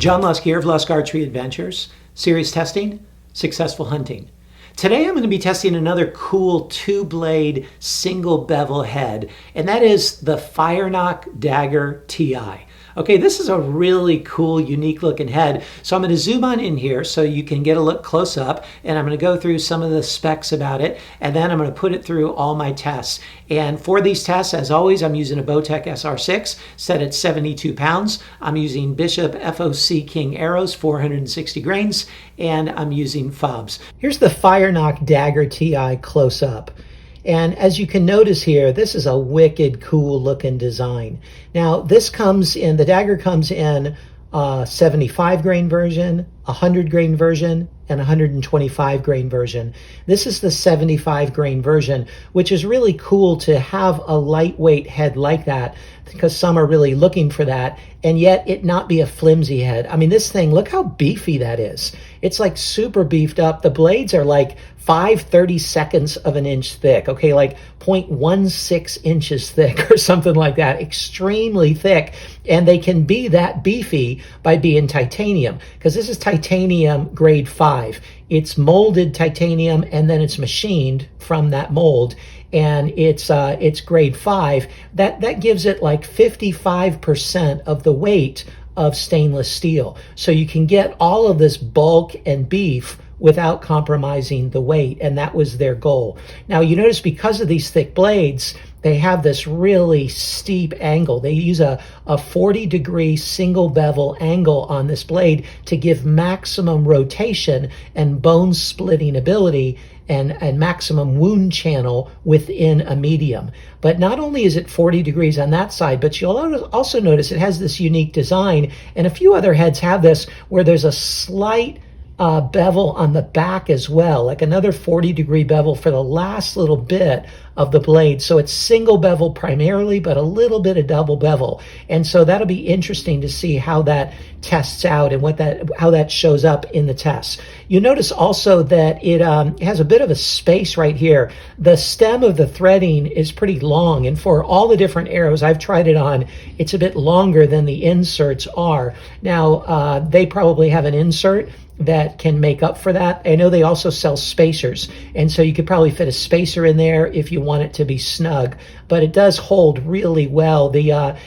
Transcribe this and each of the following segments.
John Lusk here of Lusk Archery Adventures. Serious testing, successful hunting. Today I'm going to be testing another cool two-blade single bevel head, and that is the Firenock Dagger Ti. Okay, this is a really cool, unique looking head. So I'm going to zoom on in here so you can get a look close up, and I'm going to go through some of the specs about it, and then I'm going to put it through all my tests. And for these tests, as always, I'm using a Bowtech SR6 set at 72 pounds. I'm using Bishop FOC King arrows, 460 grains, and I'm using fobs. Here's the Firenock Dagger Ti close up. And as you can notice here, this is a wicked cool looking design. Now this comes in, the dagger comes in 75 grain version, 100 grain version, and 125 grain version. This is the 75 grain version, which is really cool to have a lightweight head like that, because some are really looking for that, and yet it not be a flimsy head. I mean, this thing, look how beefy that is. It's like super beefed up. The blades are like 5/32 of an inch thick, okay, like 0.16 inches thick or something like that, extremely thick. And they can be that beefy by being titanium, because this is titanium grade 5. It's molded titanium and then it's machined from that mold, and it's grade 5. That gives it like 55% of the weight of stainless steel. So you can get all of this bulk and beef without compromising the weight, and that was their goal. Now you notice because of these thick blades, they have this really steep angle. They use a 40-degree single bevel angle on this blade to give maximum rotation and bone splitting ability and maximum wound channel within a medium. But not only is it 40 degrees on that side, but you'll also notice it has this unique design, and a few other heads have this, where there's a slight bevel on the back as well, like another 40-degree bevel for the last little bit of the blade. So it's single bevel primarily, but a little bit of double bevel. And so that'll be interesting to see how that tests out and how that shows up in the tests. You notice also that it has a bit of a space right here. The stem of the threading is pretty long, and for all the different arrows I've tried it on, it's a bit longer than the inserts are. Now, they probably have an insert that can make up for that. I know they also sell spacers, and so you could probably fit a spacer in there if you want it to be snug, but it does hold really well. The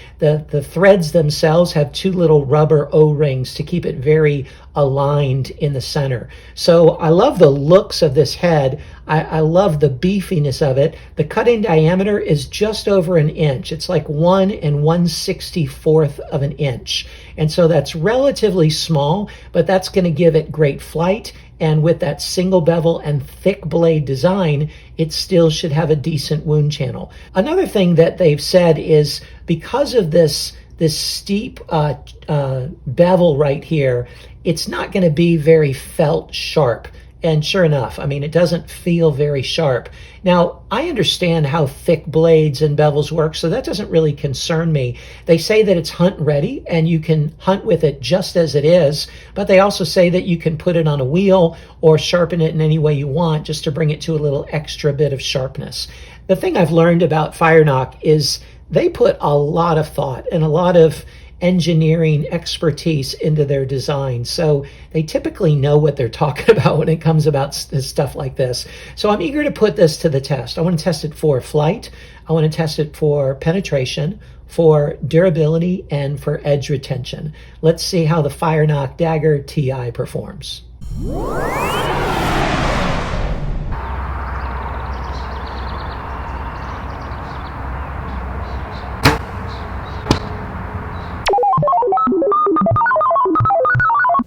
threads themselves have two little rubber O-rings to keep it very aligned in the center. So I love the looks of this head. I love the beefiness of it. The cutting diameter is just over an inch. It's like 1 1/64 of an inch. And so that's relatively small, but that's going to give it great flight. And with that single bevel and thick blade design, it still should have a decent wound channel. Another thing that they've said is because of this steep bevel right here, it's not going to be very felt sharp. And sure enough, I mean, it doesn't feel very sharp. Now, I understand how thick blades and bevels work, so that doesn't really concern me. They say that it's hunt ready and you can hunt with it just as it is, but they also say that you can put it on a wheel or sharpen it in any way you want just to bring it to a little extra bit of sharpness. The thing I've learned about Firenock is they put a lot of thought and a lot of engineering expertise into their design. So they typically know what they're talking about when it comes about stuff like this. So I'm eager to put this to the test. I want to test it for flight. I want to test it for penetration, for durability, and for edge retention. Let's see how the Firenock Dagger Ti performs.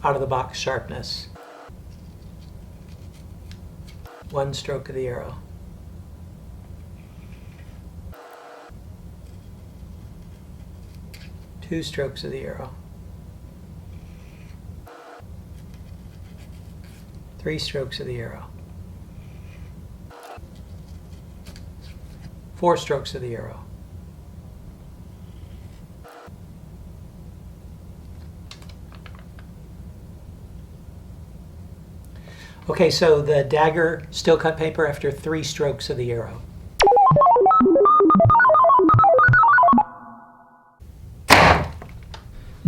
Out of the box sharpness. 1 stroke of the arrow. Two strokes of the arrow. 3 strokes of the arrow. 4 strokes of the arrow. Okay, so the dagger still cut paper after 3 strokes of the arrow.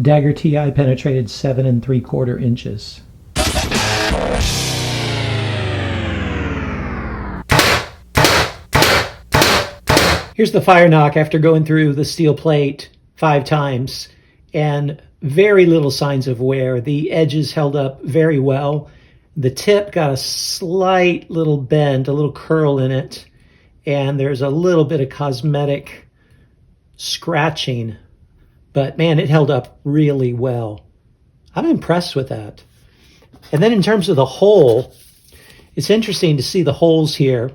Dagger Ti penetrated 7 3/4 inches. Here's the Firenock after going through the steel plate 5 times, and very little signs of wear. The edges held up very well. The tip got a slight little bend, a little curl in it, and there's a little bit of cosmetic scratching, but man, it held up really well. I'm impressed with that. And then in terms of the hole, it's interesting to see the holes here.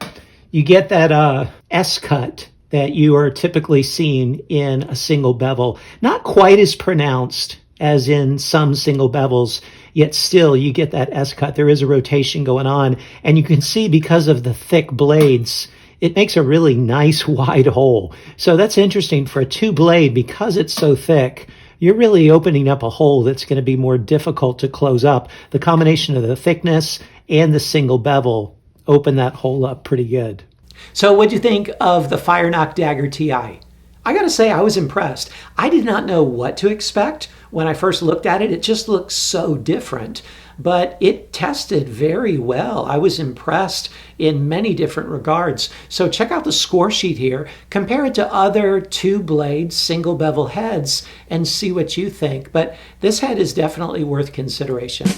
You get that S-cut that you are typically seeing in a single bevel. Not quite as pronounced as in some single bevels, yet still you get that S-cut. There is a rotation going on, and you can see because of the thick blades, it makes a really nice wide hole. So that's interesting for a 2-blade. Because it's so thick, you're really opening up a hole that's going to be more difficult to close up. The combination of the thickness and the single bevel open that hole up pretty good. So what'd you think of the Firenock Dagger Ti? I gotta say, I was impressed. I did not know what to expect when I first looked at it. It just looked so different, but it tested very well. I was impressed in many different regards. So check out the score sheet here, compare it to other 2-blade single bevel heads and see what you think. But this head is definitely worth consideration.